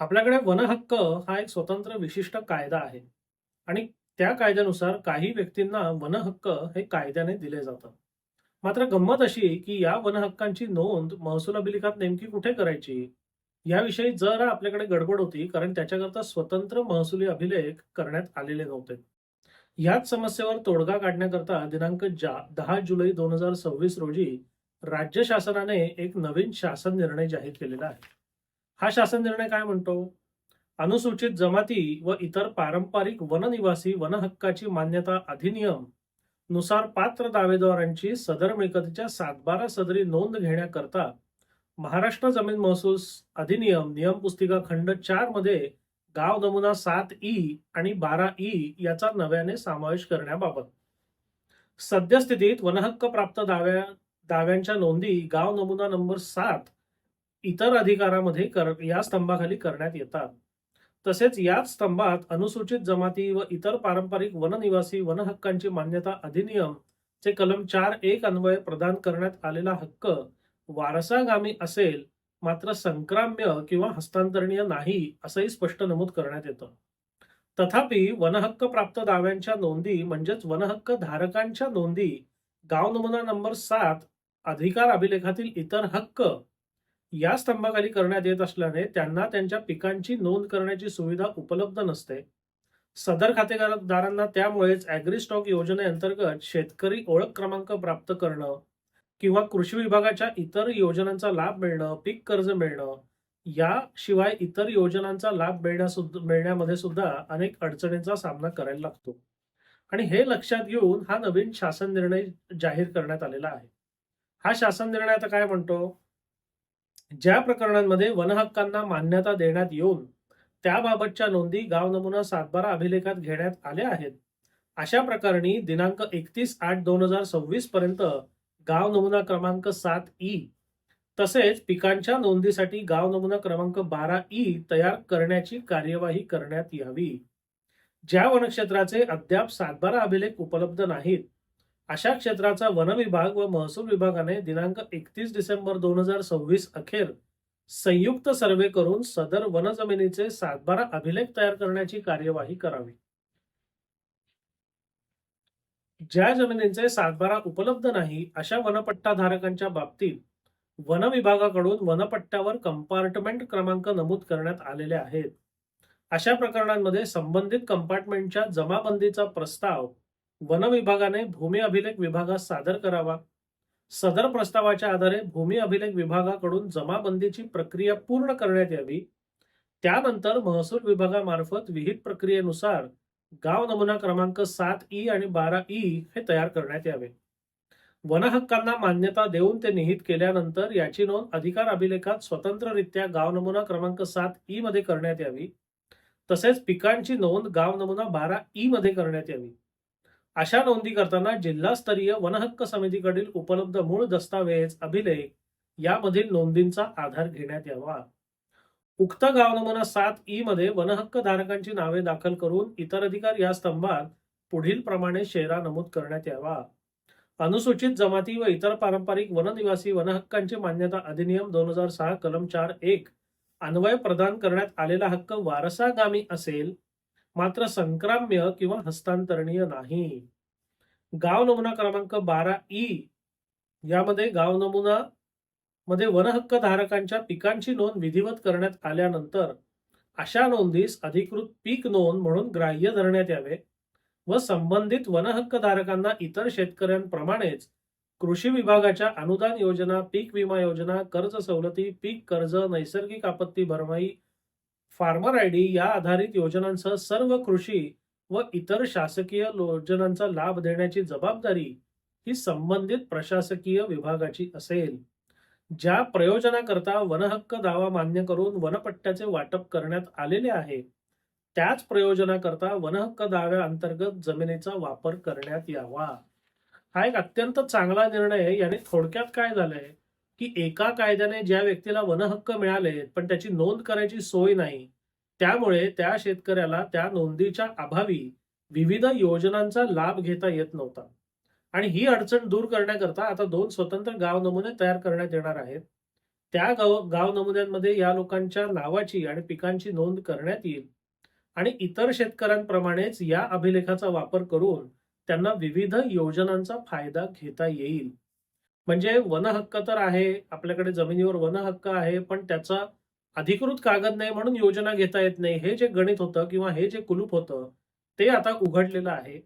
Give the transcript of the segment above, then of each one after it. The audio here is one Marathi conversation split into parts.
आपल्याकडे वनहक्क हा एक स्वतंत्र विशिष्ट कायदा आहे आणि त्या कायद्यानुसार काही व्यक्तींना वनहक्क हे कायद्याने दिले जातात. मात्र गंमत अशी की या वनहक्कांची नोंद महसूल अभिलेखात नेमकी कुठे करायची याविषयी जरा आपल्याकडे गडबड होती, कारण त्याच्याकरता स्वतंत्र महसुली अभिलेख करण्यात आलेले नव्हते. याच समस्येवर तोडगा काढण्याकरता दिनांक 10 जुलै 2026 रोजी राज्य शासनाने एक नवीन शासन निर्णय जाहीर केलेला आहे. हा शासन निर्णय काय म्हणतो? अनुसूचित जमाती व इतर पारंपरिक वननिवासी वनहक्काची मान्यता अधिनियम नुसार पात्र दावेदारांची सदर मिळकतीच्या सातबारा सदरी नोंद घेण्याकरता महाराष्ट्र जमीन महसूल अधिनियम नियम पुस्तिका खंड 4 मध्ये गाव नमुना 7 ई आणि 12 ई याचा नव्याने समावेश करण्याबाबत. सद्यस्थितीत वनहक्क प्राप्त दाव्यांच्या नोंदी गाव नमुना नंबर 7 इतर अधिकारामध्ये या स्तंभाखाली करण्यात येतात. तसेच याच स्तंभात अनुसूचित जमाती व इतर पारंपरिक वननिवासी वनहक्कांची मान्यता अधिनियम चे कलम 4(1) अन्वये प्रदान करण्यात आलेला हक्क वारसागामी असेल, मात्र संक्राम्य किंवा हस्तांतरणीय नाही असंही स्पष्ट नमूद करण्यात येतं. तथापि वनहक्क प्राप्त दाव्यांच्या नोंदी म्हणजेच वनहक्क धारकांच्या नोंदी गाव नमुना नंबर 7 अधिकार अभिलेखातील इतर हक्क या स्तंभाखाली करण्यात येत असल्याने त्यांना त्यांच्या पिकांची नोंद करण्याची सुविधा उपलब्ध नसते. सदर खातेदारांना त्यामुळेच ॲग्री स्टॉक योजनेअंतर्गत शेतकरी ओळख क्रमांक प्राप्त करणं किंवा कृषी विभागाच्या इतर योजनांचा लाभ मिळणं, पीक कर्ज मिळणं, याशिवाय इतर योजनांचा लाभ मिळण्यामध्ये सुद्धा अनेक अडचणींचा सामना करायला लागतो. आणि हे लक्षात घेऊन हा नवीन शासन निर्णय जाहीर करण्यात आलेला आहे. हा शासन निर्णय आता काय म्हणतो? ज्या प्रकरणांमध्ये वनहक्कांना मान्यता देण्यात येऊन त्याबाबतच्या नोंदी गाव नमुना 712 अभिलेखात घेण्यात आल्या आहेत, अशा प्रकरणी दिनांक 31/8/2026 पर्यंत गाव नमुना क्रमांक 7 ई तसेच पिकांच्या नोंदीसाठी गाव नमुना क्रमांक 12 ई तयार करण्याची कार्यवाही करण्यात यावी. ज्या वनक्षेत्राचे अद्याप 712 अभिलेख उपलब्ध नाहीत, अशा क्षेत्राचा वन विभाग व महसूल विभागाने दिनांक 31 डिसेंबर 2026 अखेर संयुक्त सर्वे करून सदर वनजमिनीचे 712 अभिलेख तयार करण्याची कार्यवाही करावी. ज्या जमिनींचे 712 उपलब्ध नाही अशा वनपट्टा धारकांच्या बाबतीत वन विभागाकडून वनपट्ट्यावर कंपार्टमेंट क्रमांक नमूद करण्यात आलेले आहेत. अशा प्रकरणांमध्ये संबंधित कंपार्टमेंटच्या जमाबंदीचा प्रस्ताव वन विभागाने भूमी अभिलेख विभागास सादर करावा. सदर प्रस्तावाच्या आधारे भूमी अभिलेख विभागाकडून जमाबंदीची प्रक्रिया पूर्ण करण्यात यावी. त्यानंतर महसूल विभागामार्फत विहित प्रक्रियेनुसार गाव नमुना क्रमांक 7 ई आणि 12 ई हे तयार करण्यात यावे. वनहक्कांना मान्यता देऊन ते निहित केल्यानंतर याची नोंद अधिकार अभिलेखात स्वतंत्ररित्या गाव नमुना क्रमांक 7 ई मध्ये करण्यात यावी. तसेच पिकांची नोंद गाव नमुना 12 ई मध्ये करण्यात यावी. अशा नोंदी करताना जिल्हास्तरीय वनहक्क समितीकडील उपलब्ध मूळ दस्तावेज अभिलेख यामधील नोंदींचा आधार घेण्यात यावा. उक्त गाव नमुना 7 ई मध्ये वनहक्क धारकांची नावे दाखल करून इतर अधिकार या स्तंभात पुढील प्रमाणे शेरा नमूद करण्यात यावा. अनुसूचित जमाती व इतर पारंपरिक वननिवासी वनहक्कांची मान्यता अधिनियम 2006 कलम 4(1) अन्वय प्रदान करण्यात आलेला हक्क वारसागामी असेल, मात्र संक्राम्य किंवा हस्तांतरणीय नाही. गाव नमुना क्रमांक 12 ई यामध्ये गाव नमुना मध्ये वनहक्क धारकांच्या पिकांची नोंद विधिवत करण्यात आल्यानंतर अशा नोंदीस अधिकृत पीक नोंद म्हणून ग्राह्य धरण्यात यावे व संबंधित वनहक्क धारकांना इतर शेतकऱ्यांप्रमाणेच कृषी विभागाच्या अनुदान योजना, पीक विमा योजना, कर्ज सवलती, पीक कर्ज, नैसर्गिक आपत्ती भरपाई, फार्मर आयडी या आधारित योजनांसह सर्व कृषी व इतर शासकीय योजनांचा लाभ देण्याची जबाबदारी ही संबंधित प्रशासकीय विभागाची असेल. ज्या प्रयोजनाकरता वनहक्क दावा मान्य करून वनपट्ट्याचे वाटप करण्यात आलेले आहे, त्याच प्रयोजनाकरता वनहक्क दाव्याअंतर्गत जमिनीचा वापर करण्यात यावा. हा एक अत्यंत चांगला निर्णय आहे. याने थोडक्यात काय झालंय की एका कायद्याने ज्या व्यक्तीला वनहक्क मिळाले पण त्याची नोंद करायची सोय नाही, त्यामुळे त्या शेतकऱ्याला त्या नोंदीच्या अभावी विविध योजनांचा लाभ घेता येत नव्हता. आणि ही अडचण दूर करण्याकरता आता 2 स्वतंत्र गाव नमुने तयार करण्यात येणार आहेत. त्या गाव नमुन्यांमध्ये या लोकांच्या नावाची आणि पिकांची नोंद करण्यात येईल आणि इतर शेतकऱ्यांप्रमाणेच या अभिलेखाचा वापर करून त्यांना विविध योजनांचा फायदा घेता येईल. म्हणजे वनहक्क तर आहे, आपल्याकडे जमिनीवर वनहक्क आहे, पण त्याचा अधिकृत कागद नाही म्हणून योजना घेता येत नाही. हे जे गणित होतं किंवा हे जे कुलूप होतं, ते आता उघडलेलं आहे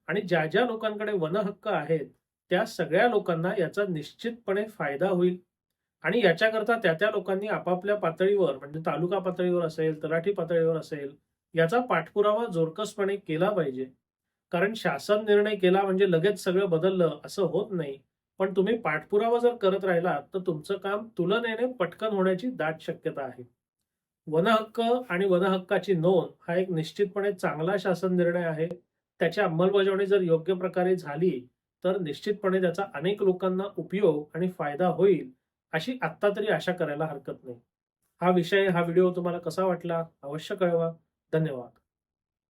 आणि ज्या लोकांकडे वनहक्क आहेत, त्या सगळ्या लोकांना याचा निश्चितपणे फायदा होईल आणि याच्याकरता त्या लोकांनी आपापल्या पातळीवर म्हणजे तालुका पातळीवर असेल, तलाठी पातळीवर असेल, याचा पाठपुरावा जोरकसपणे केला पाहिजे. कारण शासन निर्णय केला म्हणजे लगेच सगळं बदललं असं होत नाही. पण तुम्ही पाठपुरावा जर करत राहिलात, तर तुमचं काम तुलनेने पटकन होण्याची दाट शक्यता आहे. वनहक्क आणि वनहक्काची नोंद हा एक निश्चितपणे चांगला शासन निर्णय आहे. त्याची अंमलबजावणी जर योग्य प्रकारे झाली, तर निश्चितपणे त्याचा अनेक लोकांना उपयोग आणि फायदा होईल, अशी आत्ता तरी आशा करायला हरकत नाही. हा व्हिडिओ तुम्हाला कसा वाटला? अवश्य कळवा. धन्यवाद.